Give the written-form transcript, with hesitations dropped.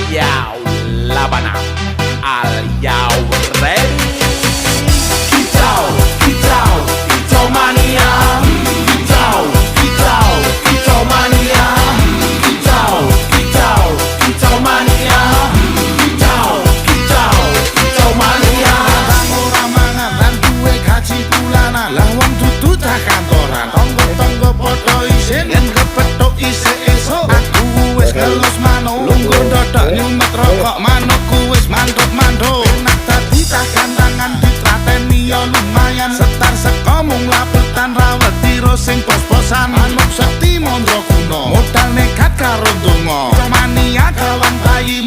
Yo, Labana, are you ready? Kicau mania. Kicau mania. Kicau mania. Kicau mania. Bang ora mangan lan duwe gaji bulanan, lah wong dudu tak kantoran. Tonggo-tonggo padha isin yen kepethuk isih esuk. Aku wis ngelus manuk, lungguh dodok nyumet rokok, manukku wis manduk-manduk. Enak dadi tak gantangan ditrateni ya lumayan. Setar seko mung laputan rawet tiro sing pos-posan. Manuk sekti mondro kuno, modal nekat karo donga. Mania kawan bayi